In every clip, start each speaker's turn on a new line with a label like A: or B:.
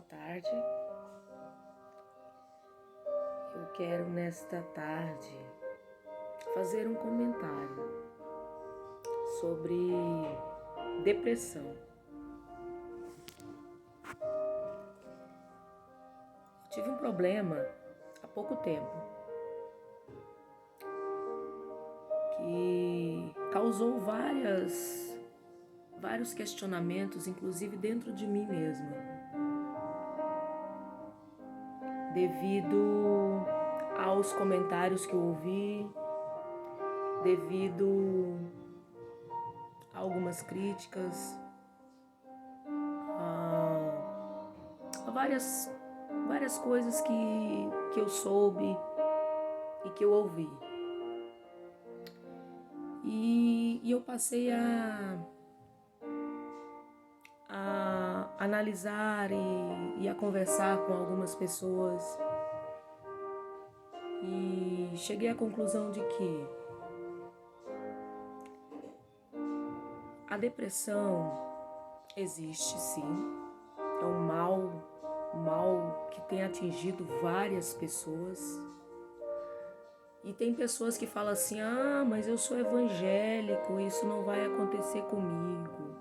A: tarde. Eu quero nesta tarde fazer um comentário sobre depressão. Eu tive um problema há pouco tempo que causou vários questionamentos, inclusive dentro de mim mesma, devido aos comentários que eu ouvi, devido a algumas críticas, a várias coisas que eu soube e que eu ouvi. E eu passei a analisar e a conversar com algumas pessoas e cheguei à conclusão de que a depressão existe sim, é um mal que tem atingido várias pessoas. E tem pessoas que falam assim: mas eu sou evangélico, isso não vai acontecer comigo.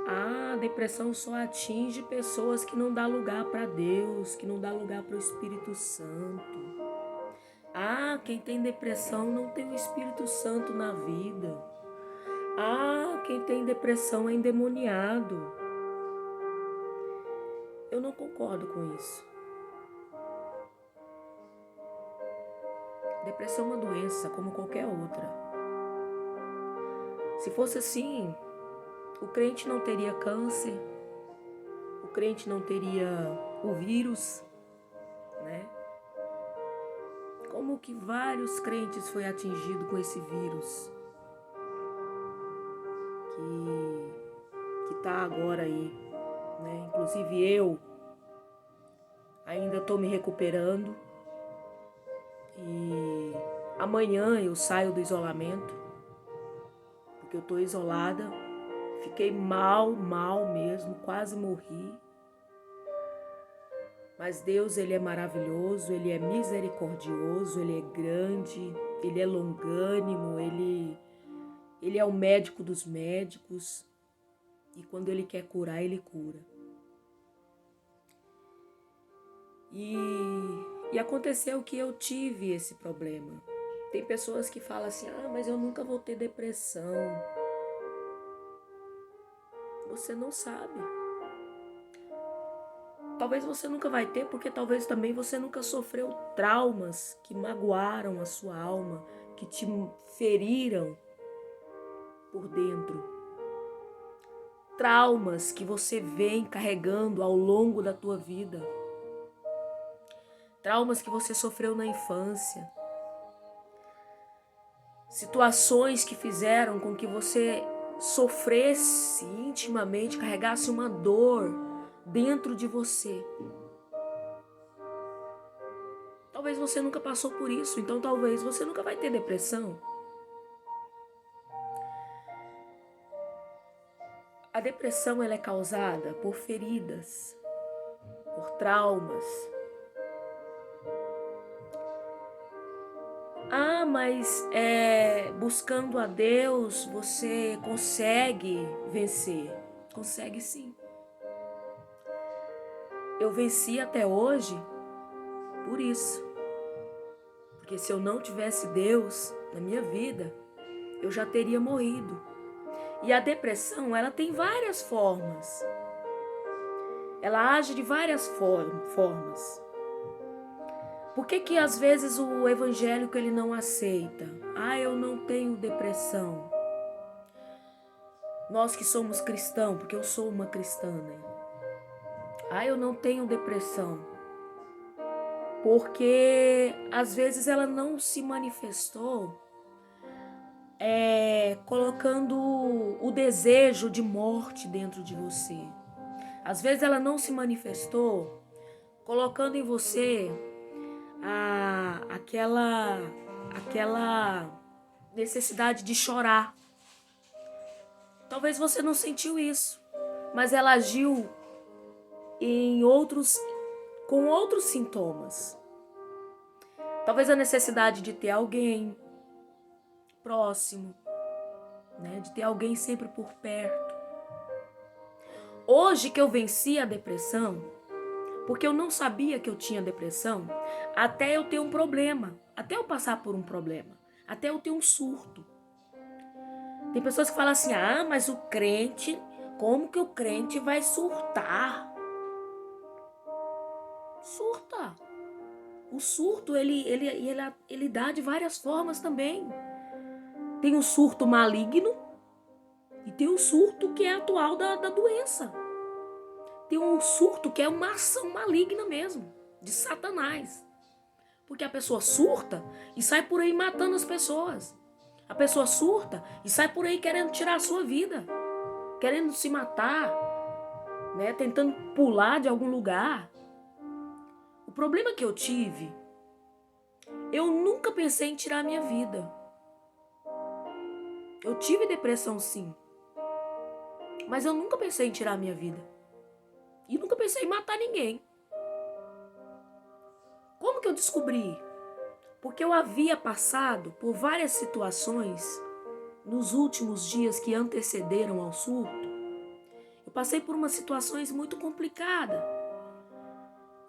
A: A depressão só atinge pessoas que não dão lugar para Deus, que não dão lugar para o Espírito Santo. Quem tem depressão não tem o Espírito Santo na vida. Quem tem depressão é endemoniado. Eu não concordo com isso. Depressão é uma doença como qualquer outra. Se fosse assim, o crente não teria câncer, o crente não teria o vírus, né? Como que vários crentes foi atingido com esse vírus que tá agora aí, né? Inclusive eu ainda estou me recuperando e amanhã eu saio do isolamento, porque eu estou isolada, fiquei mal mesmo, quase morri. Mas Deus, Ele é maravilhoso, Ele é misericordioso, Ele é grande, Ele é longânimo, Ele é o médico dos médicos. E quando Ele quer curar, Ele cura. E aconteceu que eu tive esse problema. Tem pessoas que falam assim: mas eu nunca vou ter depressão. Você não sabe. Talvez você nunca vai ter, porque talvez também você nunca sofreu traumas que magoaram a sua alma, que te feriram por dentro. Traumas que você vem carregando ao longo da tua vida. Traumas que você sofreu na infância. Situações que fizeram com que você sofresse intimamente, carregasse uma dor dentro de você. Talvez você nunca passou por isso, então talvez você nunca vai ter depressão. A depressão ela é causada por feridas, por traumas. Mas buscando a Deus você consegue vencer. Consegue sim. Eu venci até hoje por isso. Porque se eu não tivesse Deus na minha vida, eu já teria morrido. E a depressão, ela tem várias formas. Ela age de várias formas. Por que às vezes o evangélico ele não aceita? Eu não tenho depressão. Nós que somos cristãos, porque eu sou uma cristã, né? Eu não tenho depressão. Porque às vezes ela não se manifestou colocando o desejo de morte dentro de você. Às vezes ela não se manifestou colocando em você aquela necessidade de chorar. Talvez você não sentiu isso, mas ela agiu com outros sintomas. Talvez a necessidade de ter alguém próximo, né? De ter alguém sempre por perto. Hoje que eu venci a depressão, porque eu não sabia que eu tinha depressão, até eu ter um problema, até eu passar por um problema, até eu ter um surto. Tem pessoas que falam assim, mas o crente, como que o crente vai surtar? Surta. O surto, ele dá de várias formas também. Tem o surto maligno e tem o surto que é atual da doença. Tem um surto que é uma ação maligna mesmo, de Satanás. Porque a pessoa surta e sai por aí matando as pessoas. A pessoa surta e sai por aí querendo tirar a sua vida, querendo se matar, né? Tentando pular de algum lugar. O problema que eu tive, eu nunca pensei em tirar a minha vida. Eu tive depressão sim, mas eu nunca pensei em tirar a minha vida. E nunca pensei em matar ninguém. Como que eu descobri? Porque eu havia passado por várias situações nos últimos dias que antecederam ao surto. Eu passei por umas situações muito complicadas,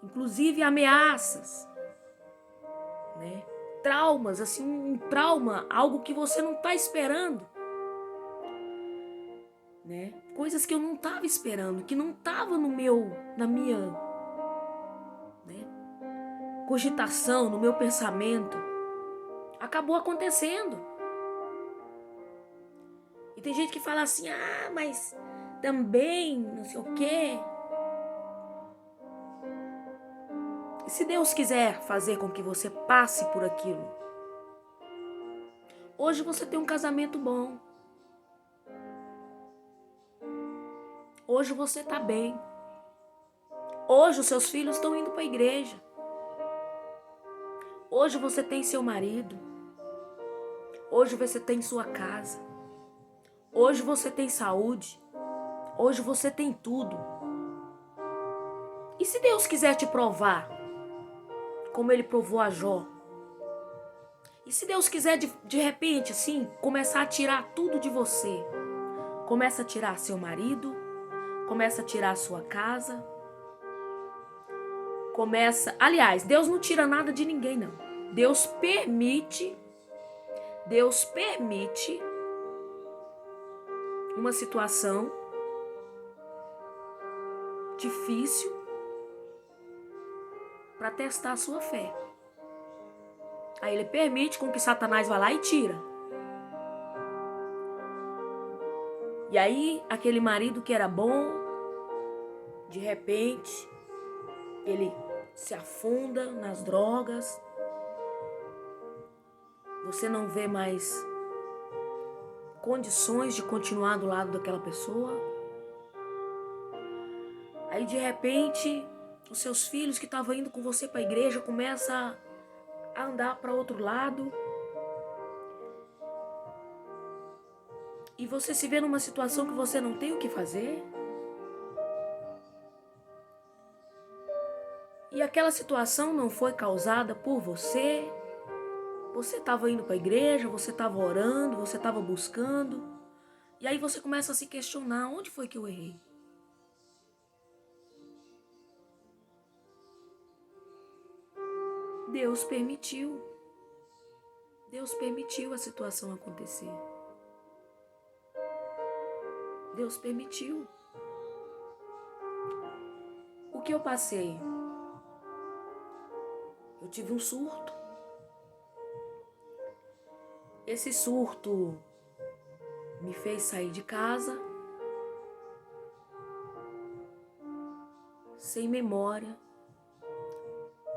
A: inclusive ameaças, né? Traumas, assim, um trauma, algo que você não está esperando, né? Coisas que eu não estava esperando, que não estava na minha, né, cogitação, no meu pensamento, acabou acontecendo. E tem gente que fala assim, mas também, não sei o quê. E se Deus quiser fazer com que você passe por aquilo? Hoje você tem um casamento bom. Hoje você está bem. Hoje os seus filhos estão indo para a igreja. Hoje você tem seu marido. Hoje você tem sua casa. Hoje você tem saúde. Hoje você tem tudo. E se Deus quiser te provar, como Ele provou a Jó? E se Deus quiser de repente, assim, começar a tirar tudo de você? Começa a tirar seu marido, começa a tirar sua casa, Aliás, Deus não tira nada de ninguém, não. Deus permite uma situação difícil para testar a sua fé. Aí Ele permite com que Satanás vá lá e tira. E aí, aquele marido que era bom, de repente, ele se afunda nas drogas. Você não vê mais condições de continuar do lado daquela pessoa. Aí, de repente, os seus filhos que estavam indo com você para a igreja começam a andar para outro lado. E você se vê numa situação que você não tem o que fazer. E aquela situação não foi causada por você. Você estava indo para a igreja, você estava orando, você estava buscando. E aí você começa a se questionar, onde foi que eu errei? Deus permitiu. Deus permitiu a situação acontecer. Deus permitiu. O que eu passei? Eu tive um surto. Esse surto me fez sair de casa, sem memória,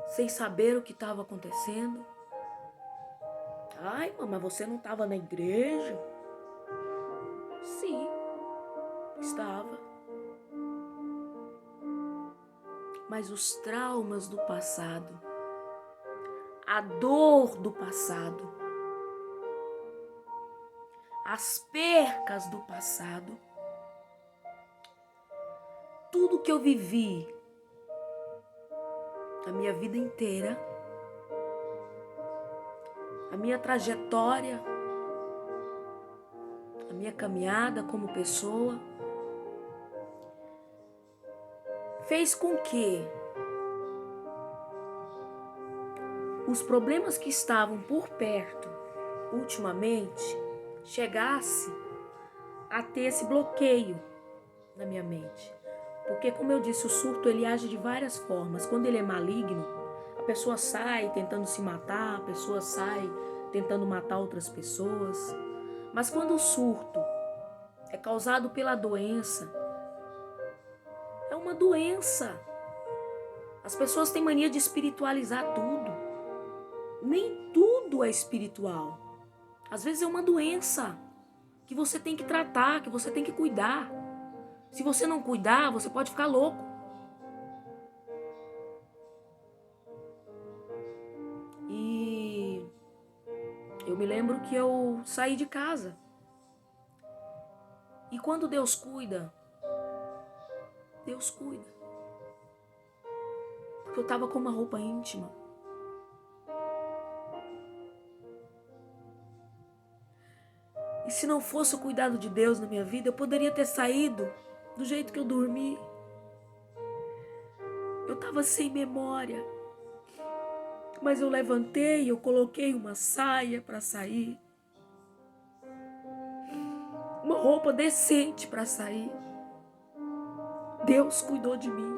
A: sem saber o que estava acontecendo. Ai, mas você não estava na igreja? Sim, estava. Mas os traumas do passado, a dor do passado, as percas do passado, tudo que eu vivi a minha vida inteira, a minha trajetória, a minha caminhada como pessoa, fez com que os problemas que estavam por perto ultimamente chegasse a ter esse bloqueio na minha mente. Porque, como eu disse, o surto ele age de várias formas. Quando ele é maligno, a pessoa sai tentando se matar, a pessoa sai tentando matar outras pessoas. Mas quando o surto é causado pela doença, é uma doença. As pessoas têm mania de espiritualizar tudo. Nem tudo é espiritual. Às vezes é uma doença que você tem que tratar, que você tem que cuidar. Se você não cuidar, você pode ficar louco. E eu me lembro que eu saí de casa. E quando Deus cuida, Deus cuida. Porque eu estava com uma roupa íntima. E se não fosse o cuidado de Deus na minha vida, eu poderia ter saído do jeito que eu dormi. Eu estava sem memória. Mas eu levantei, eu coloquei uma saia para sair. Uma roupa decente para sair. Deus cuidou de mim.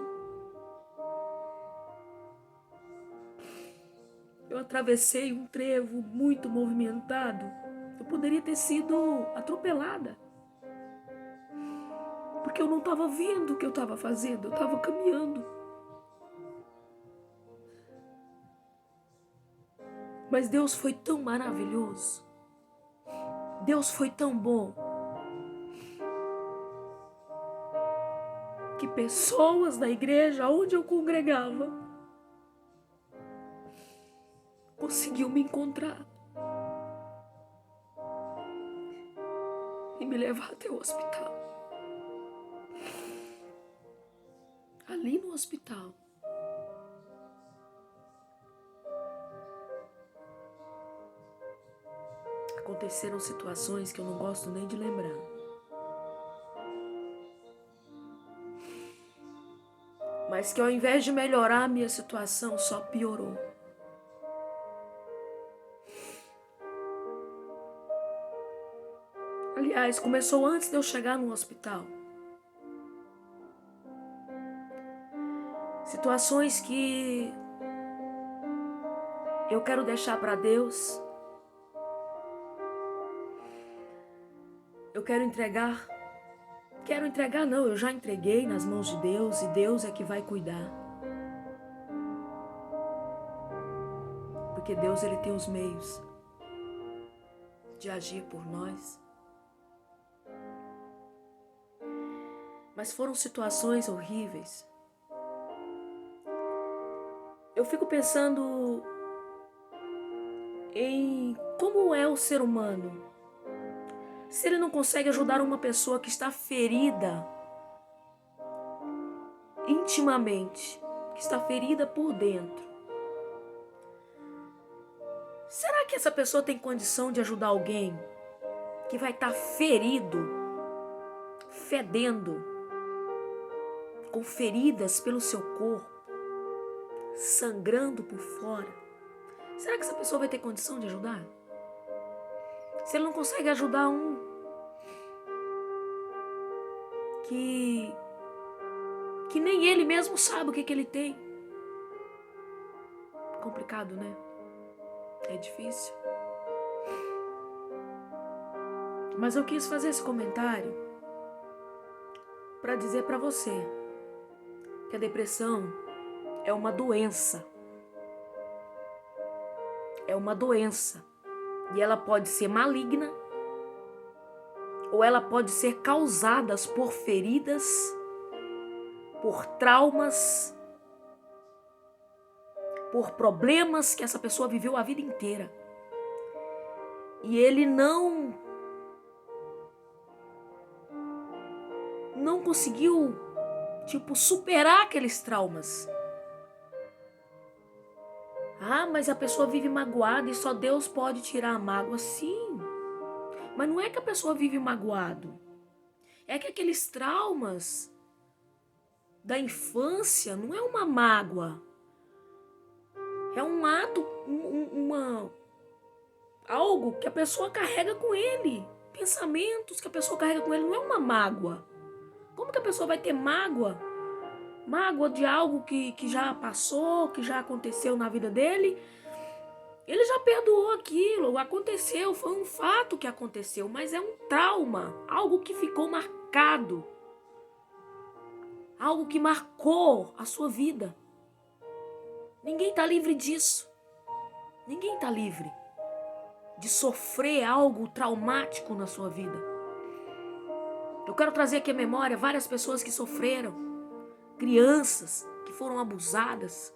A: Eu atravessei um trevo muito movimentado. Eu poderia ter sido atropelada. Porque eu não estava vendo o que eu estava fazendo. Eu estava caminhando. Mas Deus foi tão maravilhoso. Deus foi tão bom. Que pessoas da igreja onde eu congregava conseguiu me encontrar e me levar até o hospital. Ali no hospital, aconteceram situações que eu não gosto nem de lembrar. Mas que ao invés de melhorar a minha situação, só piorou. Aliás, começou antes de eu chegar no hospital. Situações que eu quero deixar para Deus. Eu quero entregar não, eu já entreguei nas mãos de Deus e Deus é que vai cuidar. Porque Deus ele tem os meios de agir por nós. Mas foram situações horríveis. Eu fico pensando em como é o ser humano. Se ele não consegue ajudar uma pessoa que está ferida intimamente, que está ferida por dentro, será que essa pessoa tem condição de ajudar alguém que vai estar ferido, fedendo, com feridas pelo seu corpo, sangrando por fora? Será que essa pessoa vai ter condição de ajudar? Se ele não consegue ajudar um que nem ele mesmo sabe o que ele tem. Complicado, né? É difícil. Mas eu quis fazer esse comentário para dizer para você que a depressão é uma doença. É uma doença. E ela pode ser maligna ou ela pode ser causada por feridas, por traumas, por problemas que essa pessoa viveu a vida inteira. E ele não conseguiu, superar aqueles traumas. Ah, mas a pessoa vive magoada e só Deus pode tirar a mágoa. Sim, mas não é que a pessoa vive magoado. É que aqueles traumas da infância não é uma mágoa. É um ato, algo que a pessoa carrega com ele. Pensamentos que a pessoa carrega com ele, não é uma mágoa. Como que a pessoa vai ter mágoa? Mágoa de algo que já passou, que já aconteceu na vida dele. Ele já perdoou aquilo, aconteceu, foi um fato que aconteceu, mas é um trauma, algo que ficou marcado, algo que marcou a sua vida. Ninguém está livre disso. Ninguém está livre de sofrer algo traumático na sua vida. Eu quero trazer aqui à memória várias pessoas que sofreram, crianças que foram abusadas.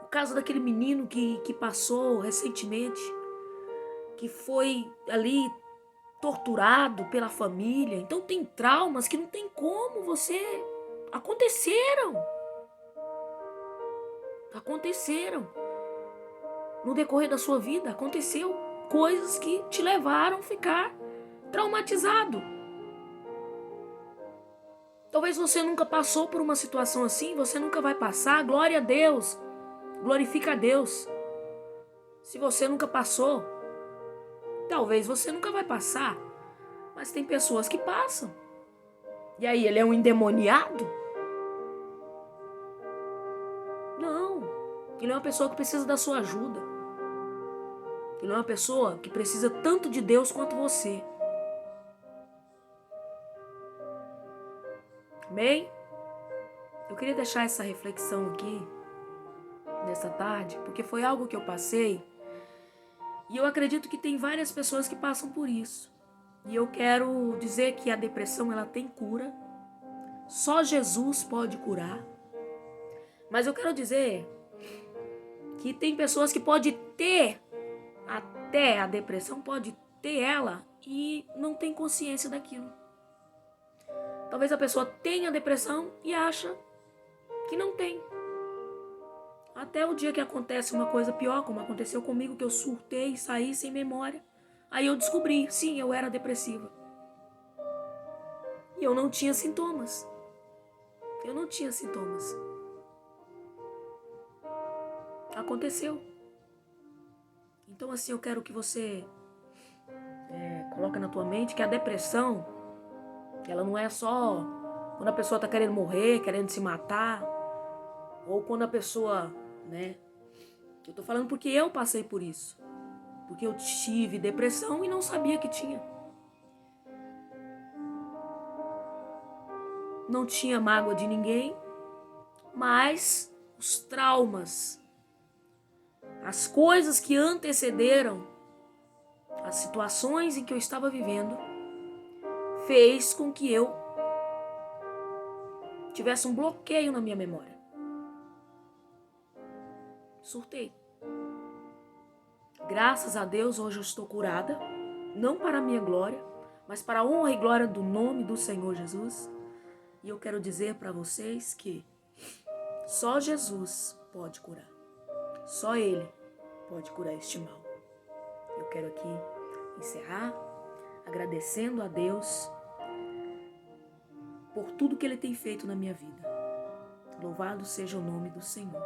A: O caso daquele menino que passou recentemente, que foi ali torturado pela família. Então tem traumas que não tem como você... Aconteceram. No decorrer da sua vida, aconteceu coisas que te levaram a ficar traumatizado. Talvez você nunca passou por uma situação assim, você nunca vai passar. Glória a Deus. Glorifica a Deus. Se você nunca passou, talvez você nunca vai passar. Mas tem pessoas que passam. E aí, ele é um endemoniado? Não. Ele é uma pessoa que precisa da sua ajuda. Ele é uma pessoa que precisa tanto de Deus quanto você. Amém? Eu queria deixar essa reflexão aqui, nessa tarde, porque foi algo que eu passei. E eu acredito que tem várias pessoas que passam por isso. E eu quero dizer que a depressão, ela tem cura. Só Jesus pode curar. Mas eu quero dizer que tem pessoas que podem ter até a depressão, pode ter ela e não tem consciência daquilo. Talvez a pessoa tenha depressão e acha que não tem. Até o dia que acontece uma coisa pior, como aconteceu comigo, que eu surtei, saí sem memória. Aí eu descobri, sim, eu era depressiva. E eu não tinha sintomas. Aconteceu. Então assim, eu quero que você coloque na tua mente que a depressão, ela não é só quando a pessoa está querendo morrer, querendo se matar, ou quando a pessoa, Eu tô falando porque eu passei por isso. Porque eu tive depressão e não sabia que tinha. Não tinha mágoa de ninguém, mas os traumas, as coisas que antecederam as situações em que eu estava vivendo, fez com que eu tivesse um bloqueio na minha memória. Surtei. Graças a Deus, hoje eu estou curada, não para a minha glória, mas para a honra e glória do nome do Senhor Jesus. E eu quero dizer para vocês que só Jesus pode curar. Só Ele pode curar este mal. Eu quero aqui encerrar agradecendo a Deus por tudo que Ele tem feito na minha vida. Louvado seja o nome do Senhor.